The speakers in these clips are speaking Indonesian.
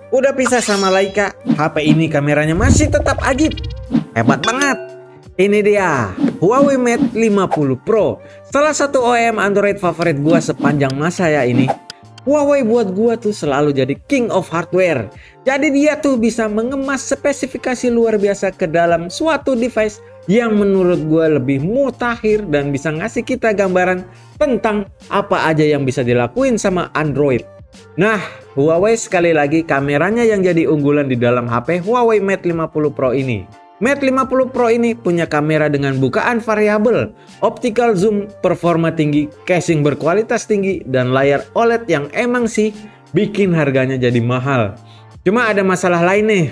Udah pisah sama Leica, HP ini kameranya masih tetap ajib. Hebat banget. Ini dia, Huawei Mate 50 Pro. Salah satu OEM Android favorit gua sepanjang masa ya ini. Huawei buat gua tuh selalu jadi king of hardware. Jadi dia tuh bisa mengemas spesifikasi luar biasa ke dalam suatu device yang menurut gua lebih mutakhir dan bisa ngasih kita gambaran tentang apa aja yang bisa dilakuin sama Android. Nah, Huawei sekali lagi kameranya yang jadi unggulan di dalam HP Huawei Mate 50 Pro ini. Mate 50 Pro ini punya kamera dengan bukaan variabel, optical zoom performa tinggi, casing berkualitas tinggi, dan layar OLED yang emang sih bikin harganya jadi mahal. Cuma ada masalah lain nih.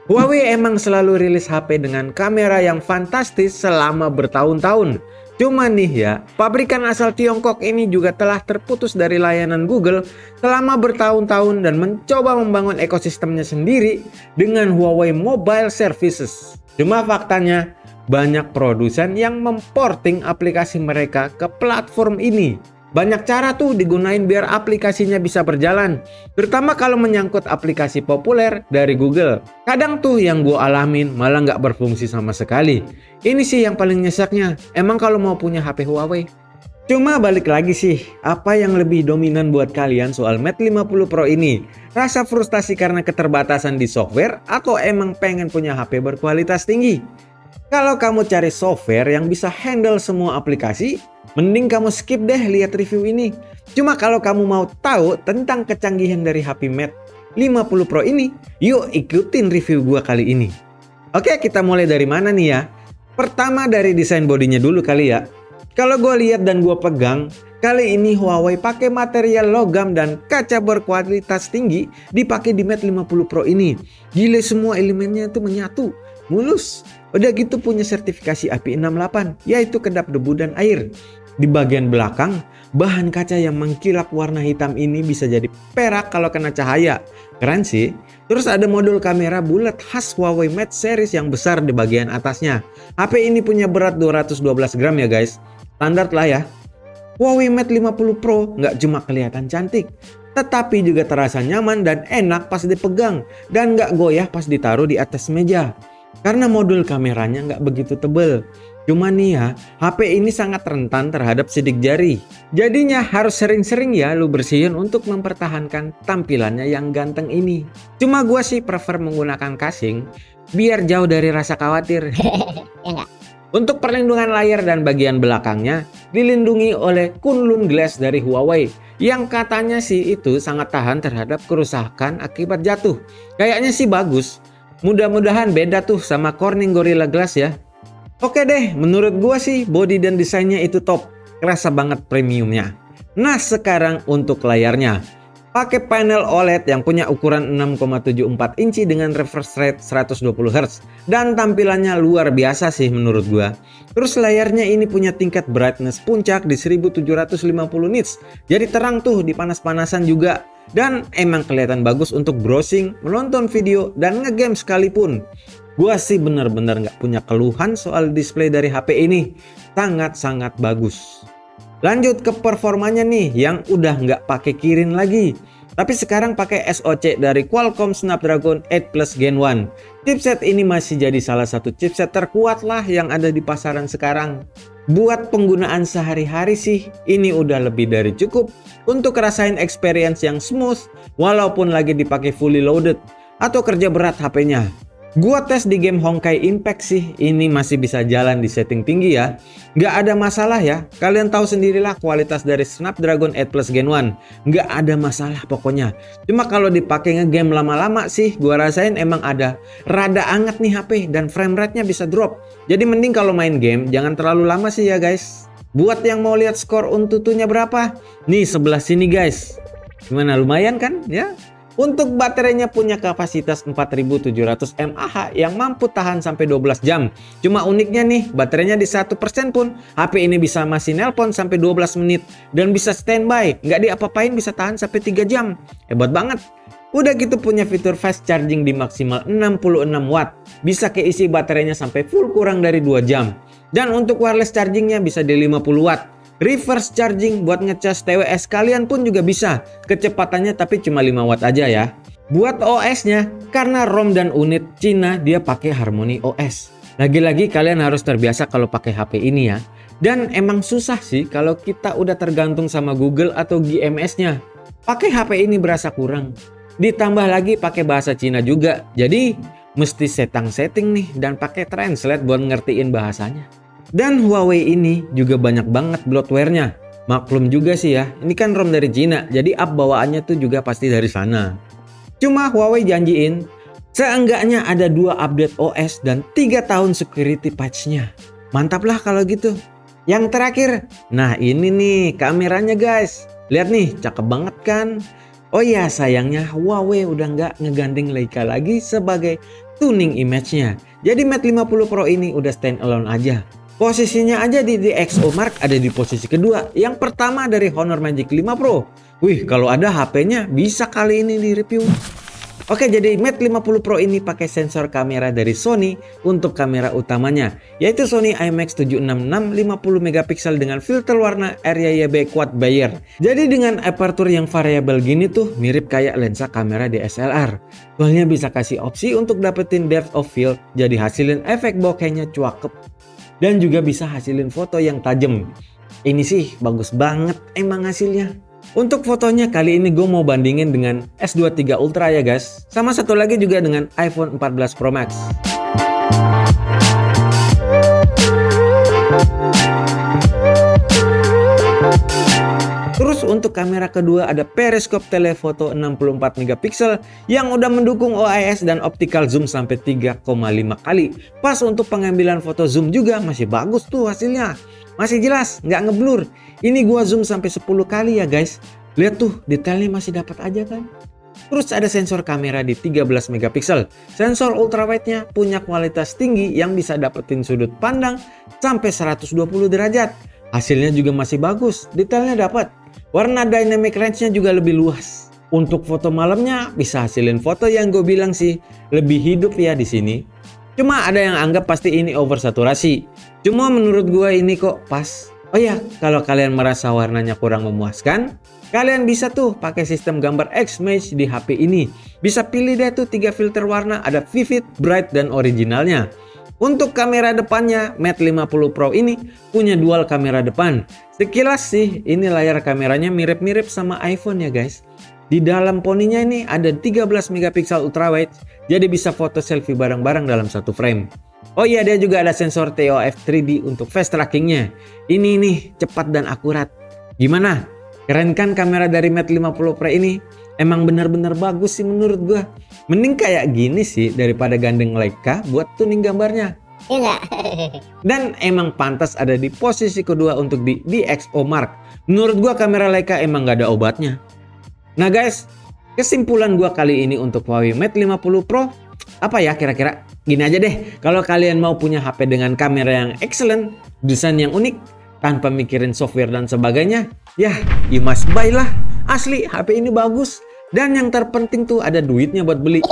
Huawei emang selalu rilis HP dengan kamera yang fantastis selama bertahun-tahun. Cuma nih ya, pabrikan asal Tiongkok ini juga telah terputus dari layanan Google selama bertahun-tahun dan mencoba membangun ekosistemnya sendiri dengan Huawei Mobile Services. Cuma faktanya, banyak produsen yang memporting aplikasi mereka ke platform ini. Banyak cara tuh digunain biar aplikasinya bisa berjalan, terutama kalau menyangkut aplikasi populer dari Google. Kadang tuh yang gue alamin malah nggak berfungsi sama sekali. Ini sih yang paling nyesaknya, emang kalau mau punya HP Huawei. Cuma balik lagi sih, apa yang lebih dominan buat kalian soal Mate 50 Pro ini? Rasa frustasi karena keterbatasan di software atau emang pengen punya HP berkualitas tinggi? Kalau kamu cari software yang bisa handle semua aplikasi, mending kamu skip deh lihat review ini. Cuma kalau kamu mau tahu tentang kecanggihan dari HP Mate 50 Pro ini, yuk ikutin review gua kali ini. Oke, kita mulai dari mana nih ya? Pertama dari desain bodinya dulu kali ya. Kalau gue lihat dan gue pegang, kali ini Huawei pakai material logam dan kaca berkualitas tinggi dipakai di Mate 50 Pro ini. Gile, semua elemennya itu menyatu, mulus. Udah gitu punya sertifikasi IP68, yaitu kedap debu dan air. Di bagian belakang, bahan kaca yang mengkilap warna hitam ini bisa jadi perak kalau kena cahaya. Keren sih. Terus ada modul kamera bulat khas Huawei Mate series yang besar di bagian atasnya. HP ini punya berat 212 gram ya guys. Standar lah ya. Huawei Mate 50 Pro nggak cuma kelihatan cantik, tetapi juga terasa nyaman dan enak pas dipegang, dan nggak goyah pas ditaruh di atas meja. Karena modul kameranya nggak begitu tebel. Cuma nih ya, HP ini sangat rentan terhadap sidik jari. Jadinya harus sering-sering ya lu bersihin untuk mempertahankan tampilannya yang ganteng ini. Cuma gua sih prefer menggunakan casing biar jauh dari rasa khawatir. Untuk perlindungan layar dan bagian belakangnya dilindungi oleh Kunlun Glass dari Huawei yang katanya sih itu sangat tahan terhadap kerusakan akibat jatuh. Kayaknya sih bagus. Mudah-mudahan beda tuh sama Corning Gorilla Glass ya. Oke deh, menurut gua sih body dan desainnya itu top. Kerasa banget premiumnya. Nah, sekarang untuk layarnya. Pakai panel OLED yang punya ukuran 6,74 inci dengan refresh rate 120 Hz. Dan tampilannya luar biasa sih menurut gua. Terus layarnya ini punya tingkat brightness puncak di 1750 nits. Jadi terang tuh di panas-panasan juga. Dan emang kelihatan bagus untuk browsing, menonton video, dan ngegame sekalipun. Gua sih bener-bener nggak punya keluhan soal display dari HP ini. Sangat-sangat bagus. Lanjut ke performanya nih yang udah nggak pakai Kirin lagi. Tapi sekarang pakai SoC dari Qualcomm Snapdragon 8 Plus Gen 1. Chipset ini masih jadi salah satu chipset terkuat lah yang ada di pasaran sekarang. Buat penggunaan sehari-hari sih, ini udah lebih dari cukup untuk rasain experience yang smooth walaupun lagi dipakai fully loaded atau kerja berat HP-nya. Gua tes di game Honkai Impact sih, ini masih bisa jalan di setting tinggi ya. Nggak ada masalah ya, kalian tahu sendirilah kualitas dari Snapdragon 8 Plus Gen 1. Nggak ada masalah pokoknya. Cuma kalau dipakai ngegame lama-lama sih, gua rasain emang ada rada anget nih HP dan frame rate-nya bisa drop. Jadi mending kalau main game jangan terlalu lama sih ya guys. Buat yang mau lihat skor Untutunya berapa, nih sebelah sini guys. Gimana, lumayan kan ya? Untuk baterainya punya kapasitas 4700 mAh yang mampu tahan sampai 12 jam. Cuma uniknya nih, baterainya di 1% pun HP ini bisa masih nelpon sampai 12 menit dan bisa standby, nggak diapa-apain bisa tahan sampai 3 jam. Hebat banget. Udah gitu punya fitur fast charging di maksimal 66 watt. Bisa keisi baterainya sampai full kurang dari 2 jam. Dan untuk wireless chargingnya bisa di 50 watt. Reverse charging buat ngecas TWS kalian pun juga bisa. Kecepatannya tapi cuma 5 watt aja ya. buat OS-nya, karena ROM dan unit Cina dia pakai Harmony OS. Lagi-lagi kalian harus terbiasa kalau pakai HP ini ya. Dan emang susah sih kalau kita udah tergantung sama Google atau GMS-nya. Pakai HP ini berasa kurang. Ditambah lagi pakai bahasa Cina juga. Jadi mesti setting nih dan pakai translate buat ngertiin bahasanya. Dan Huawei ini juga banyak banget bloatware-nya. Maklum juga sih ya, ini kan ROM dari Cina, jadi app bawaannya tuh juga pasti dari sana. Cuma Huawei janjiin, seenggaknya ada 2 update OS dan 3 tahun security patch-nya. Mantap lah kalau gitu. Yang terakhir, nah ini nih kameranya guys. Lihat nih, cakep banget kan? Oh iya, sayangnya Huawei udah nggak ngegandeng Leica lagi sebagai tuning image-nya. Jadi Mate 50 Pro ini udah standalone aja. Posisinya aja di DxOMark ada di posisi kedua. Yang pertama dari Honor Magic 5 Pro. Wih, kalau ada HP-nya bisa kali ini di review. Oke, jadi Mate 50 Pro ini pakai sensor kamera dari Sony untuk kamera utamanya, yaitu Sony IMX766 50 megapiksel dengan filter warna RYB Quad Bayer. Jadi dengan aperture yang variabel gini tuh mirip kayak lensa kamera DSLR. Soalnya bisa kasih opsi untuk dapetin depth of field, jadi hasilin efek bokehnya cuakep. Dan juga bisa hasilin foto yang tajam. Ini sih bagus banget emang hasilnya. Untuk fotonya kali ini gue mau bandingin dengan S23 Ultra ya guys. Sama satu lagi juga dengan iPhone 14 Pro Max. Terus untuk kamera kedua ada periscope telefoto 64 megapiksel yang udah mendukung OIS dan optical zoom sampai 3,5 kali. Pas untuk pengambilan foto zoom juga masih bagus tuh hasilnya. Masih jelas, nggak ngeblur. Ini gua zoom sampai 10 kali ya guys. Lihat tuh detailnya masih dapat aja kan. Terus ada sensor kamera di 13 megapiksel. Sensor ultrawide-nya punya kualitas tinggi yang bisa dapetin sudut pandang sampai 120 derajat. Hasilnya juga masih bagus, detailnya dapat. Warna dynamic range-nya juga lebih luas. Untuk foto malamnya bisa hasilin foto yang gue bilang sih lebih hidup ya di sini. Cuma ada yang anggap pasti ini oversaturasi. Cuma menurut gue ini kok pas. Oh ya, kalau kalian merasa warnanya kurang memuaskan, kalian bisa tuh pakai sistem gambar X-Mage di HP ini. Bisa pilih deh tuh 3 filter warna, ada Vivid, Bright, dan originalnya. Untuk kamera depannya, Mate 50 Pro ini punya dual kamera depan. Sekilas sih, ini layar kameranya mirip-mirip sama iPhone ya guys. Di dalam poninya ini ada 13 megapiksel ultrawide, jadi bisa foto selfie bareng-bareng dalam satu frame. Oh iya, dia juga ada sensor TOF 3D untuk face trackingnya. Ini nih, cepat dan akurat. Gimana? Keren kan kamera dari Mate 50 Pro ini? Emang bener-bener bagus sih menurut gua. Mending kayak gini sih daripada gandeng Leica buat tuning gambarnya. Iya. Dan emang pantas ada di posisi kedua untuk di DxOMark. Menurut gua kamera Leica emang gak ada obatnya. Nah guys, kesimpulan gua kali ini untuk Huawei Mate 50 Pro apa ya kira-kira? Gini aja deh, kalau kalian mau punya HP dengan kamera yang excellent, desain yang unik, tanpa mikirin software dan sebagainya, ya you must buy lah. Asli HP ini bagus. Dan yang terpenting tuh ada duitnya buat beli.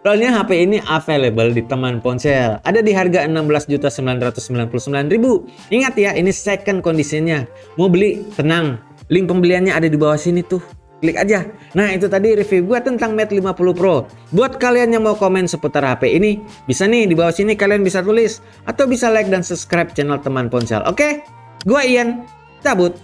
Soalnya HP ini available di Teman Ponsel. Ada di harga 16.999.000. Ingat ya, ini second conditionnya. Mau beli, tenang. Link pembeliannya ada di bawah sini tuh. Klik aja. Nah itu tadi review gue tentang Mate 50 Pro. Buat kalian yang mau komen seputar HP ini, bisa nih di bawah sini kalian bisa tulis. Atau bisa like dan subscribe channel Teman Ponsel. Oke? Gue Ian, cabut.